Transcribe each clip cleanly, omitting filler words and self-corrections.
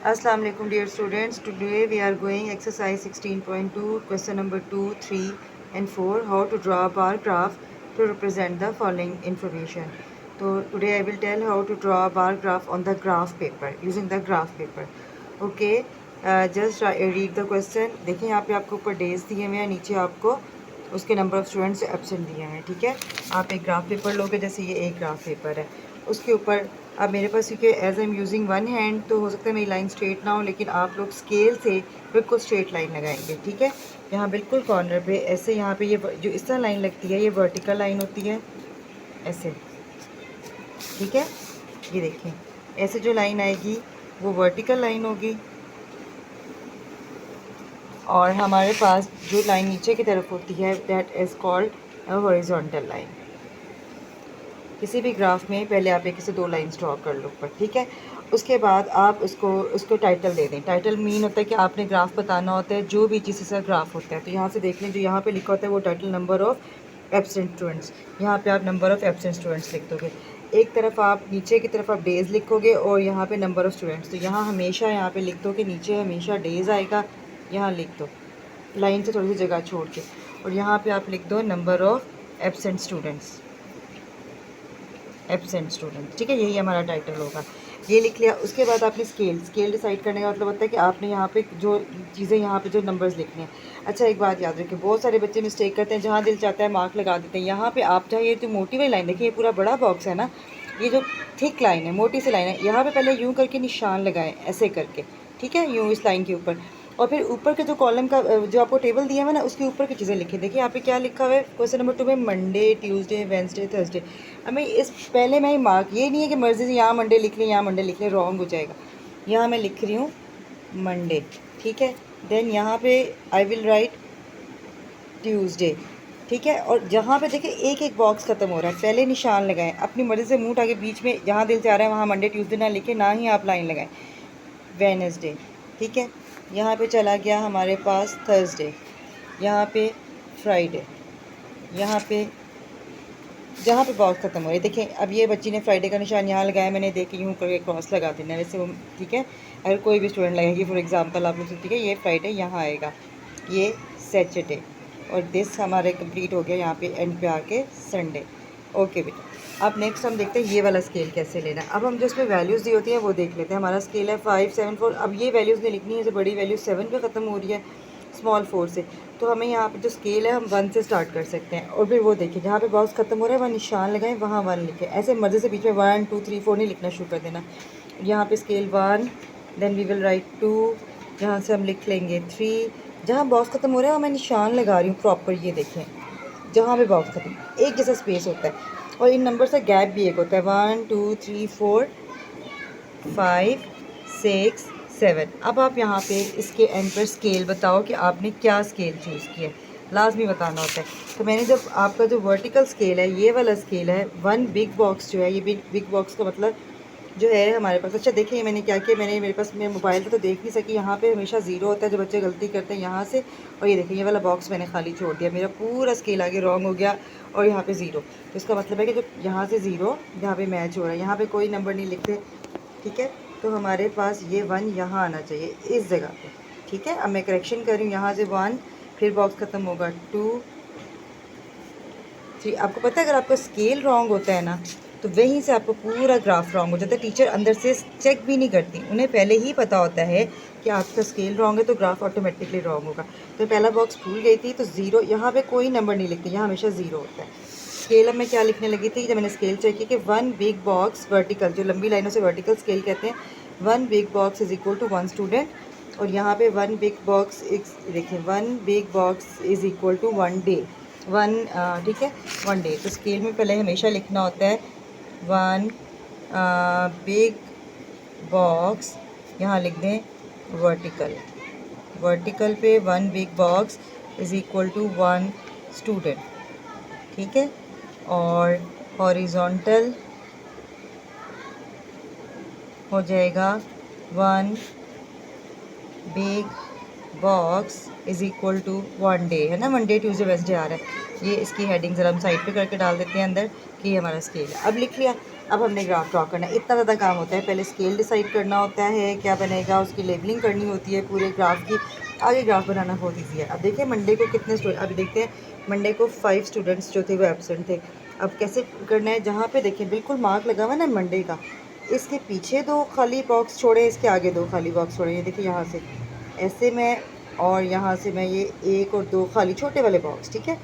Assalamu alaikum dear students. Today we are going exercise 16.2 question number 2, 3 and 4 how to draw a bar graph to represent the following information. So today I will tell how to draw a bar graph on the graph paper using the graph paper. Okay, just read the question. देखिए यहाँ पे आपको ऊपर days दिए हुए हैं, नीचे आपको उसके नंबर ऑफ़ स्टूडेंट्स एब्सेंट दिए हैं। ठीक है, आप एक ग्राफ पेपर लोगे, जैसे ये एक ग्राफ पेपर है, उसके ऊपर अब मेरे पास क्योंकि as I am using one hand तो हो सकता है मेरी लाइन स्ट्रेट ना हो, लेकिन आप लोग स्केल से बिल्कुल स्ट्रेट लाइन लगाएंगे। ठीक है, यहाँ बिल्कुल कॉर्नर पे ऐसे, यहाँ पे ये जो इस तरह लाइन लगती है ये वर्टिकल लाइन होती है ऐसे। ठीक है, ये देखें ऐसे जो लाइन आएगी वो वर्टिकल लाइन होगी, और हमारे पास जो लाइन नीचे की तरफ होती है that is called horizontal line. किसी भी ग्राफ में पहले आप एक से दो लाइन्स ड्रॉ कर लो ऊपर। ठीक है, उसके बाद आप उसको टाइटल दे दें। टाइटल मीन होता है कि आपने ग्राफ बताना होता है, जो भी चीज़ से ग्राफ होता है। तो यहाँ से देख लें, जो यहाँ पे लिखा होता है वो title number of absent students, यहाँ पे आप नंबर ऑफ़ एब्सेंट स्टूडेंट्स लिख दोगे। एक तरफ आप नीचे की तरफ आप डेज़ लिखोगे और यहाँ पे नंबर ऑफ़ स्टूडेंट्स। तो यहाँ हमेशा यहाँ पे लिख दो कि नीचे हमेशा डेज़ आएगा, यहाँ लिख दो लाइन से थोड़ी सी जगह छोड़ के, और यहाँ पे आप लिख दो number of absent students, absent student. ठीक है, यही हमारा टाइटल होगा। ये लिख लिया। उसके बाद आपने स्केल डिसाइड करने का मतलब होता है कि आपने यहाँ पे जो चीज़ें, यहाँ पे जो नंबर्स लिखने हैं। अच्छा, एक बात याद रखिए, बहुत सारे बच्चे मिस्टेक करते हैं, जहाँ दिल चाहता है मार्क लगा देते हैं। यहाँ पे आप चाहे ये जो मोटी वाली लाइन देखिए, ये पूरा बड़ा बॉक्स है ना, ये जो थिक लाइन है, मोटी सी लाइन है, यहाँ पे पहले यूँ करके निशान लगाएं, ऐसे करके। ठीक है, यूँ इस लाइन के ऊपर, और फिर ऊपर के जो कॉलम का जो आपको टेबल दिया हुआ है ना, उसके ऊपर की चीज़ें लिखी। देखिए यहाँ पे क्या लिखा हुआ है क्वेश्चन नंबर 2 में, मंडे, ट्यूसडे, वेंसडे, थर्सडे। हमें इस पहले मैं मार्क, ये नहीं है कि मर्ज़ी से यहाँ मंडे लिख लें, यहाँ मंडे लिख लें, रॉन्ग हो जाएगा। यहाँ मैं लिख रही हूँ मंडे। ठीक है, देन यहाँ पे आई विल राइट ट्यूसडे। ठीक है, और जहाँ पे देखिए एक एक बॉक्स ख़त्म हो रहा है, पहले निशान लगाएं। अपनी मर्ज़ी से मुँह उठा के बीच में जहाँ दिल चाह रहा है वहाँ मंडे ट्यूसडे ना लिखें, ना ही आप लाइन लगाएं। वेडनेसडे। ठीक है, यहाँ पे चला गया हमारे पास थर्सडे, यहाँ पे फ्राइडे, यहाँ पे जहाँ पे बॉक्स ख़त्म हो रही है। देखें अब ये बच्ची ने फ्राइडे का निशान यहाँ लगाया, मैंने देख यूँ करके क्रॉस लगा देना वैसे वो। ठीक है, अगर कोई भी स्टूडेंट लगाएगी, फॉर एग्जांपल आप लोग, ठीक है, ये फ्राइडे यहाँ आएगा, ये सैटरडे, और दिस हमारे कंप्लीट हो गया यहाँ पे एंड पे आके संडे। ओके बेटा, अब नेक्स्ट हम देखते हैं ये वाला स्केल कैसे लेना है। अब हम जो इसमें वैल्यूज़ दी होती हैं वो देख लेते हैं। हमारा स्केल है 5, 7, 4। अब ये वैल्यूज़ नहीं लिखनी है, जो बड़ी वैल्यू 7 पे ख़त्म हो रही है, स्मॉल 4 से। तो हमें यहाँ पे जो स्केल है हम 1 से स्टार्ट कर सकते हैं, और फिर वो देखिए जहाँ पे बॉक्स ख़त्म हो रहा है वहाँ निशान लगाएं, वहाँ 1 लिखें। ऐसे मर्ज़ी से बीच में 1, 2, 3, 4 नहीं लिखना शुरू कर देना। यहाँ पे scale 1, then we will write 2, यहाँ से हम लिख लेंगे 3। जहाँ बॉक्स ख़त्म हो रहा है वहाँ मैं निशान लगा रही हूँ प्रॉपर, ये देखें जहाँ पे बॉक्स ख़त्म, एक जैसा स्पेस होता है, और इन नंबर से गैप भी एक होता है, 1, 2, 3, 4, 5, 6, 7। अब आप यहाँ पे इसके एंड पर स्केल बताओ कि आपने क्या स्केल चूज़ किया, लाजमी बताना होता है। तो मैंने जब आपका जो वर्टिकल स्केल है, ये वाला स्केल है, 1 बिग बॉक्स जो है, ये बिग बॉक्स का मतलब जो है हमारे पास। अच्छा देखिए मैंने क्या किया, मैंने मेरे पास मेरा मोबाइल था तो देख नहीं सकी, यहाँ पे हमेशा ज़ीरो होता है, जो बच्चे गलती करते हैं यहाँ से, और ये देखिए ये वाला बॉक्स मैंने खाली छोड़ दिया, मेरा पूरा स्केल आगे रॉन्ग हो गया, और यहाँ पे ज़ीरो। तो इसका मतलब है कि जो यहाँ से ज़ीरो यहाँ पे मैच हो रहा है, यहाँ पे कोई नंबर नहीं लिखते। ठीक है, तो हमारे पास ये 1 यहाँ आना चाहिए इस जगह पे। ठीक है, अब मैं करेक्शन कर रही हूँ, यहाँ से 1, फिर बॉक्स ख़त्म होगा 2, 3। आपको पता है अगर आपका स्केल रॉन्ग होता है ना, तो वहीं से आपको पूरा ग्राफ रॉन्ग हो जाता है। टीचर अंदर से चेक भी नहीं करती, उन्हें पहले ही पता होता है कि आपका स्केल रॉन्ग है तो ग्राफ ऑटोमेटिकली रॉन्ग होगा। तो पहला बॉक्स भूल गई थी, तो ज़ीरो, यहाँ पे कोई नंबर नहीं लिखते, यहाँ हमेशा ज़ीरो होता है। स्केल अब मैं क्या लिखने लगी थी जब मैंने स्केल चेक किया कि 1 बिग बॉक्स वर्टिकल, जो लंबी लाइनों से वर्टिकल स्केल कहते हैं, 1 big box is equal to 1 student, और यहाँ पे 1 बिग बॉक्स, देखिए 1 big box is equal to 1 day, 1। ठीक है, 1 डे। तो स्केल में पहले हमेशा लिखना होता है 1 बिग बॉक्स, यहाँ लिख दें वर्टिकल, वर्टिकल पे 1 big box is equal to 1 student. ठीक है, और हॉरिजॉन्टल हो जाएगा 1 big box is equal to 1 day, है ना, मंडे ट्यूसडे वेंसडे आ रहा है। ये इसकी हेडिंग ज़रा हम साइड पे करके डाल देते हैं अंदर कि ये हमारा स्केल है। अब लिख लिया। अब हमने ग्राफ ड्रॉ करना है। इतना ज़्यादा काम होता है, पहले स्केल डिसाइड करना होता है क्या बनेगा, उसकी लेबलिंग करनी होती है पूरे ग्राफ की, आगे ग्राफ बनाना बहुत ईजी है। अब देखिए मंडे को कितने स्टूडेंट, अभी देखते हैं मंडे को 5 स्टूडेंट्स जो थे वो एबसेंट थे। अब कैसे करना है, जहाँ पे देखिए बिल्कुल मार्क लगा हुआ है ना मंडे का, इसके पीछे 2 खाली बॉक्स छोड़े, इसके आगे 2 खाली बॉक्स छोड़े, ये देखिए यहाँ से ऐसे मैं, और यहाँ से मैं ये 1 और 2 खाली छोटे वाले बॉक्स, ठीक है।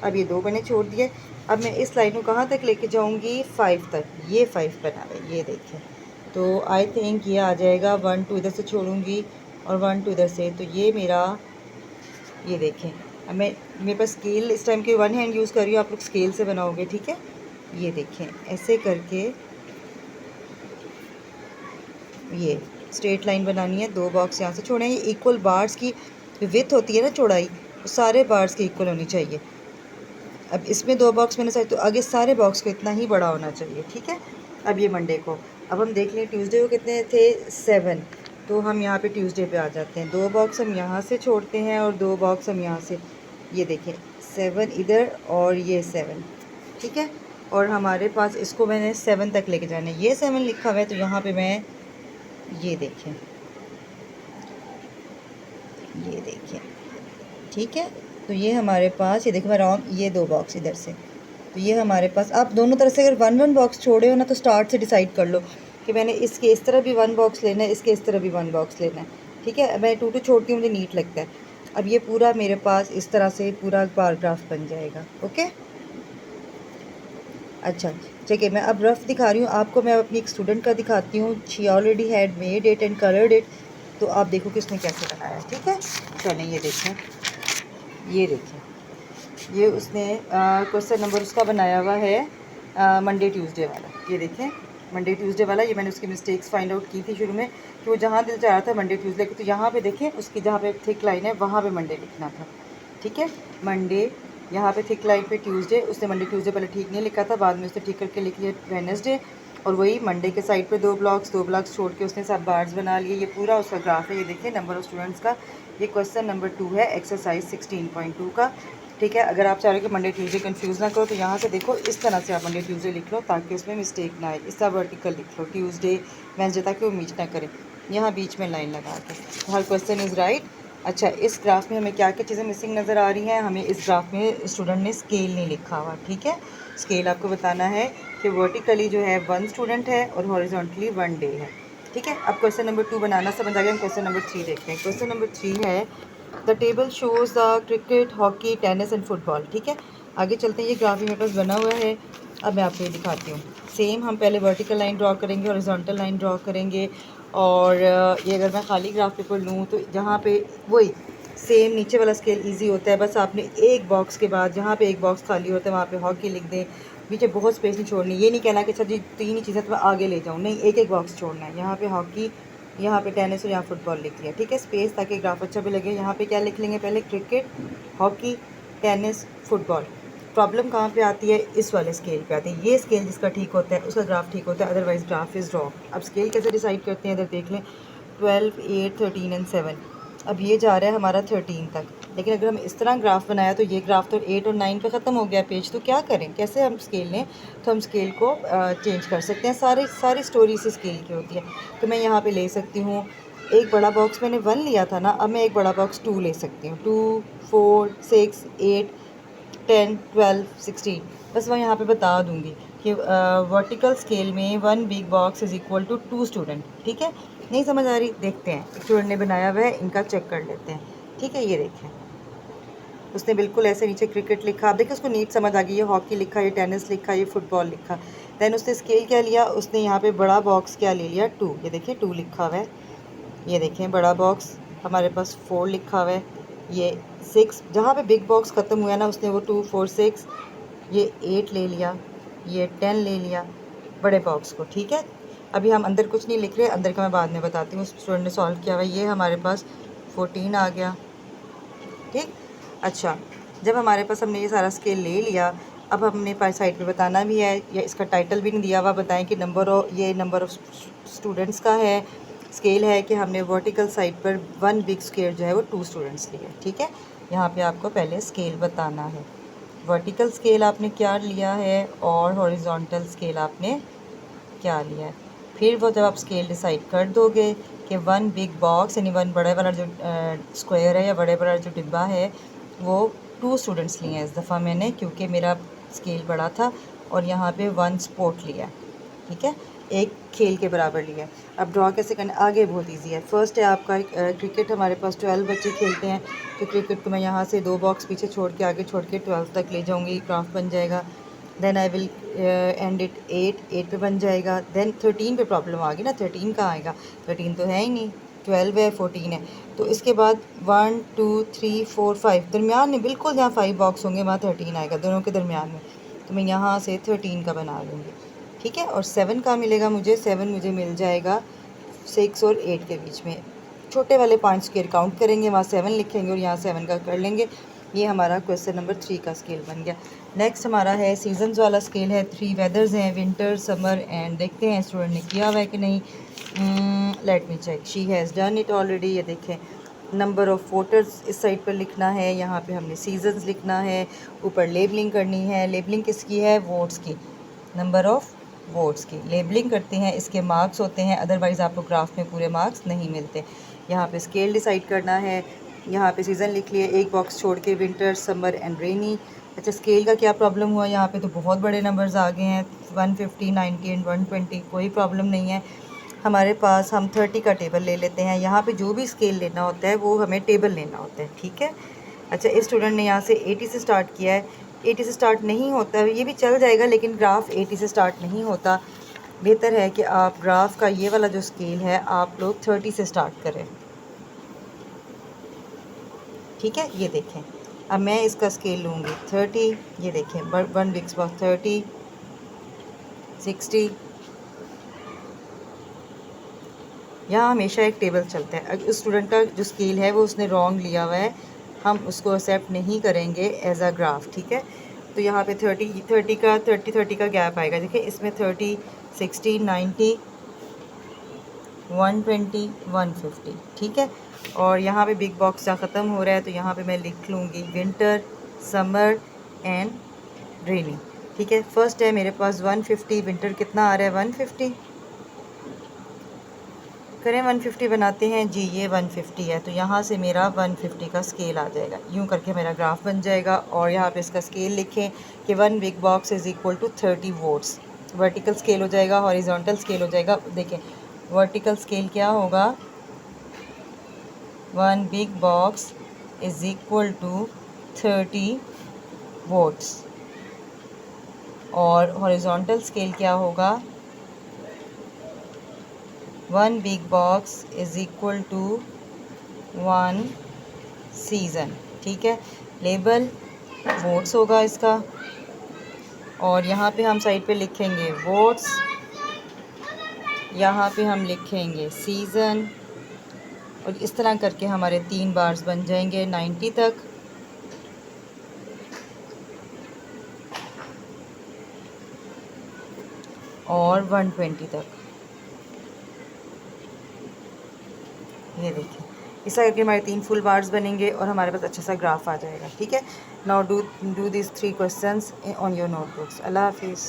अब ये 2 मैंने छोड़ दिए। अब मैं इस लाइन को कहाँ तक लेके जाऊँगी, 5 तक। ये 5 बना हुआ है, ये देखें। तो आई थिंक ये आ जाएगा 1 2 इधर से छोड़ूंगी और 1 2 इधर से, तो ये मेरा, ये देखें। अब मैं, मेरे पास स्केल इस टाइम के 1 हैंड यूज़ कर रही हूँ, आप लोग स्केल से बनाओगे, ठीक है। ये देखें ऐसे करके ये स्ट्रेट लाइन बनानी है, 2 बॉक्स यहाँ से छोड़े हैं। ये इक्वल बार्स की विड्थ होती है ना, चौड़ाई, वो सारे बार्स की इक्वल होनी चाहिए। अब इसमें 2 बॉक्स मैंने साइड, तो आगे सारे बॉक्स को इतना ही बड़ा होना चाहिए, ठीक है। अब ये मंडे को, अब हम देख लें ट्यूसडे को कितने थे, 7, तो हम यहाँ पे ट्यूसडे पे आ जाते हैं। 2 बॉक्स हम यहाँ से छोड़ते हैं और 2 बॉक्स हम यहाँ से, ये देखें 7 इधर और ये 7, ठीक है। और हमारे पास इसको मैंने 7 तक लेके जाना है, ये 7 लिखा हुआ है, तो यहाँ पे मैं, ये देखें, ये देखें, ठीक है। तो ये हमारे पास, ये देखो मैं राउंड, ये 2 बॉक्स इधर से, तो ये हमारे पास, आप दोनों तरफ से अगर 1 1 बॉक्स छोड़े हो ना, तो स्टार्ट से डिसाइड कर लो कि मैंने इसके इस तरह भी 1 बॉक्स लेना है, इसके इस तरह भी 1 बॉक्स लेना है, ठीक है। मैं 2 2 छोड़ती हूँ, मुझे नीट लगता है। अब ये पूरा मेरे पास इस तरह से पूरा बार ग्राफ बन जाएगा, ओके। अच्छा ठीक है, मैं अब रफ दिखा रही हूँ आपको, मैं अपनी एक स्टूडेंट का दिखाती हूँ। She already had made it and coloured it, तो आप देखो कि उसने कैसे बनाया, ठीक है। चलें ये देखें, ये देखें, ये उसने क्वेश्चन नंबर उसका बनाया हुआ है मंडे ट्यूसडे वाला, ये देखें मंडे ट्यूसडे वाला। ये मैंने उसकी मिस्टेक्स फाइंड आउट की थी शुरू में कि वो जहाँ दिल चाह रहा था मंडे ट्यूसडे, तो यहाँ पे देखें उसकी जहाँ पे थिक लाइन है वहाँ पे मंडे लिखना था, ठीक है। मंडे यहाँ पे थिक लाइन पे ट्यूसडे, उसने मंडे ट्यूसडे पहले ठीक नहीं लिखा था, बाद में उसने ठीक करके लिख लिया वेडनेसडे। और वही मंडे के साइड पे 2 ब्लॉक्स छोड़ के उसने सब बार्स बना लिए। ये पूरा उसका ग्राफ है, ये देखिए नंबर ऑफ़ स्टूडेंट्स का। ये क्वेश्चन नंबर 2 है एक्सरसाइज 16.2 का, ठीक है। अगर आप चाह रहे हो कि मंडे ट्यूसडे कंफ्यूज ना करो, तो यहाँ से देखो इस तरह से आप मंडे ट्यूसडे लिख लो ताकि उसमें मिस्टेक ना आए। इसका वर्टिकल लिख लो ट्यूसडे वेडनेसडे, ताकि वो मीट ना करे, यहाँ बीच में लाइन लगा के। हर क्वेश्चन इज़ राइट। अच्छा, इस ग्राफ में हमें क्या क्या चीज़ें मिसिंग नज़र आ रही हैं, हमें इस ग्राफ में स्टूडेंट ने स्केल नहीं लिखा हुआ, ठीक है। स्केल आपको बताना है कि वर्टिकली जो है 1 स्टूडेंट है और हॉरिजॉन्टली 1 डे है, ठीक है। अब क्वेश्चन नंबर 2 बनाना समझ आ गया, हम क्वेश्चन नंबर 3 देखते हैं। क्वेश्चन नंबर 3 है the table shows the cricket, hockey, tennis and football, ठीक है। आगे चलते हैं, ये ग्राफ मेरे पास बना हुआ है। अब मैं आपको ये दिखाती हूँ। सेम हम पहले वर्टिकल लाइन ड्रॉ करेंगे, हॉरिजॉन्टल लाइन ड्रॉ करेंगे, और ये अगर मैं खाली ग्राफ पेपर लूँ तो जहाँ पे वही सेम नीचे वाला स्केल इजी होता है। बस आपने एक बॉक्स के बाद जहाँ पे एक बॉक्स खाली होता है वहाँ पे हॉकी लिख दें, पीछे बहुत स्पेस नहीं छोड़नी। ये नहीं कहना कि अच्छा जी 3 ही चीज़ें तो मैं आगे ले जाऊँ, नहीं, एक एक बॉक्स छोड़ना है। यहाँ पे हॉकी, यहाँ पे टेनिस और यहाँ फुटबॉल लिख लिया, ठीक है, स्पेस, ताकि ग्राफ अच्छा भी लगे। यहाँ पे क्या लिख लेंगे, पहले cricket, hockey, tennis, football. Problem कहाँ पे आती है, इस वाले स्केल पे आती है। ये स्केल जिसका ठीक होता है उसका ग्राफ ठीक होता है, अदरवाइज ग्राफ इज़ रॉन्ग। अब स्केल कैसे डिसाइड करते हैं, इधर देख लें, 12, 8, 13 एंड 7। अब ये जा रहा है हमारा 13 तक, लेकिन अगर हम इस तरह ग्राफ बनाया तो ये ग्राफ तो 8 और 9 पे ख़त्म हो गया पेज, तो क्या करें, कैसे हम स्केल लें। तो हम स्केल को चेंज कर सकते हैं, सारी स्टोरी इसी स्केल की होती है। तो मैं यहाँ पे ले सकती हूँ, एक बड़ा बॉक्स मैंने 1 लिया था ना, अब मैं एक बड़ा बॉक्स 2 ले सकती हूँ। 2, 4, 6, 8, 10, 12, 16। बस मैं यहाँ पे बता दूँगी कि वर्टिकल स्केल में 1 big box is equal to 2 student, ठीक है। नहीं समझ आ रही, देखते हैं, एक स्टूडेंट ने बनाया हुआ है, इनका चेक कर लेते हैं, ठीक है। ये देखें, उसने बिल्कुल ऐसे नीचे क्रिकेट लिखा, आप देखिए उसको नीट समझ आ गई, ये हॉकी लिखा, ये टेनिस लिखा, ये फुटबॉल लिखा। दैन उसने स्केल क्या लिया, उसने यहाँ पे बड़ा बॉक्स क्या ले लिया, 2। ये देखिए 2 लिखा हुआ है, ये देखें बड़ा बॉक्स हमारे पास 4 लिखा हुआ है, ये 6, जहाँ पे बिग बॉक्स ख़त्म हुआ ना उसने वो 2, 4, 6, ये 8 ले लिया, ये 10 ले लिया बड़े बॉक्स को, ठीक है। अभी हम अंदर कुछ नहीं लिख रहे, अंदर का मैं बाद में बताती हूँ, स्टूडेंट ने सॉल्व किया हुआ है। ये हमारे पास 14 आ गया, ठीक। अच्छा, जब हमारे पास हमने ये सारा स्केल ले लिया, अब हमने साइड पे बताना भी है, या इसका टाइटल भी नहीं दिया हुआ, बताएं कि ये नंबर ऑफ़ स्टूडेंट्स का है, स्केल है कि हमने वर्टिकल साइड पर 1 बिग स्केल जो है वो 2 स्टूडेंट्स लिए, ठीक है। यहाँ पे आपको पहले स्केल बताना है, वर्टिकल स्केल आपने क्या लिया है और हॉरिजॉन्टल स्केल आपने क्या लिया है। फिर वो जब आप स्केल डिसाइड कर दोगे कि वन बिग बॉक्स यानी वन बड़े वाला जो स्क्वायर है या बड़े वाला जो डिब्बा है वो 2 स्टूडेंट्स लिए हैं इस दफ़ा मैंने, क्योंकि मेरा स्केल बड़ा था और यहाँ पे 1 स्पोर्ट लिया, ठीक है, एक खेल के बराबर लिया है। अब ड्रॉ कैसे करना, आगे बहुत इजी है। फर्स्ट है आपका क्रिकेट, हमारे पास 12 बच्चे खेलते हैं, तो क्रिकेट को मैं यहाँ से 2 बॉक्स पीछे छोड़ के आगे छोड़ के 12 तक ले जाऊँगी, क्राफ्ट बन जाएगा। Then I will end it 8 पे बन जाएगा। देन 13 पे प्रॉब्लम आ गई ना, 13 कहाँ आएगा, 13 तो है ही नहीं, 12 है, 14 है। तो इसके बाद 1 2 3 4 5 दरमियान में, बिल्कुल जहाँ 5 बॉक्स होंगे वहाँ 13 आएगा, दोनों के दरमियान में। तो मैं यहाँ से 13 का बना लूँगी, ठीक है। और 7 का मिलेगा मुझे, 7 मुझे मिल जाएगा 6 और 8 के बीच में। छोटे वाले 5 स्क्वायर काउंट करेंगे, वहाँ 7 लिखेंगे और यहाँ 7 का कर लेंगे। ये हमारा क्वेश्चन नंबर 3 का स्केल बन गया। नेक्स्ट हमारा है सीजन्स वाला स्केल है। 3 वेदर्स हैं, विंटर, समर एंड, देखते हैं स्टूडेंट ने किया हुआ है कि नहीं। Let me check, she has done it already. ये देखें, नंबर ऑफ़ वोटर्स इस साइड पर लिखना है, यहाँ पे हमने सीजन्स लिखना है, ऊपर लेबलिंग करनी है। लेबलिंग किसकी है, वोट्स की, नंबर ऑफ़ वोट्स की लेबलिंग करते हैं, इसके मार्क्स होते हैं, अदरवाइज़ आपको ग्राफ में पूरे मार्क्स नहीं मिलते। यहाँ पे स्केल डिसाइड करना है, यहाँ पे सीज़न लिख लिए, एक बॉक्स छोड़ के विंटर, समर एंड रेनी। अच्छा, स्केल का क्या प्रॉब्लम हुआ, यहाँ पे तो बहुत बड़े नंबर्स आ गए हैं, 150, 90 एंड 120, कोई प्रॉब्लम नहीं है हमारे पास। हम 30 का टेबल ले लेते हैं, यहाँ पे जो भी स्केल लेना होता है वो हमें टेबल लेना होता है, ठीक है। अच्छा, इस स्टूडेंट ने यहाँ से 80 से स्टार्ट किया है, 80 से स्टार्ट नहीं होता, ये भी चल जाएगा लेकिन ग्राफ 80 से स्टार्ट नहीं होता। बेहतर है कि आप ग्राफ का ये वाला जो स्केल है आप लोग 30 से स्टार्ट करें, ठीक है। ये देखें, अब मैं इसका स्केल लूँगी 30, ये देखें, 1 बिग बॉक्स 30, 60, यहाँ हमेशा एक टेबल चलता है। अगर उस स्टूडेंट का जो स्केल है वो उसने रॉन्ग लिया हुआ है, हम उसको एक्सेप्ट नहीं करेंगे एज अ ग्राफ, ठीक है। तो यहाँ पे 30 का गैप आएगा, देखिए इसमें 30, 60, 90, 120, 150, ठीक है। और यहाँ पे बिग बॉक्स जहाँ ख़त्म हो रहा है तो यहाँ पे मैं लिख लूँगी विंटर, समर एंड रेनी, ठीक है। फर्स्ट है मेरे पास 150, विंटर कितना आ रहा है 150, करें 150 बनाते हैं जी, ये 150 है, तो यहाँ से मेरा 150 का स्केल आ जाएगा, यूँ करके मेरा ग्राफ बन जाएगा। और यहाँ पे इसका स्केल लिखें कि 1 big box is equal to 30 votes. Vertical scale हो जाएगा, हॉरिजॉन्टल स्केल हो जाएगा। देखें, वर्टिकल स्केल क्या होगा, 1 big box is equal to 30 votes, और हॉरिजॉन्टल स्केल क्या होगा, 1 big box is equal to 1 season, ठीक है। लेबल वोट्स होगा इसका, और यहाँ पे हम साइड पे लिखेंगे वोट्स, यहाँ पे हम लिखेंगे सीज़न, और इस तरह करके हमारे 3 बार्स बन जाएंगे 90 तक। और 120 तक, ये देखिए, इस तरह करके हमारे 3 फुल बार्स बनेंगे और हमारे पास अच्छा सा ग्राफ आ जाएगा, ठीक है। Now do this 3 questions on your notebooks. अल्लाह हाफिज़।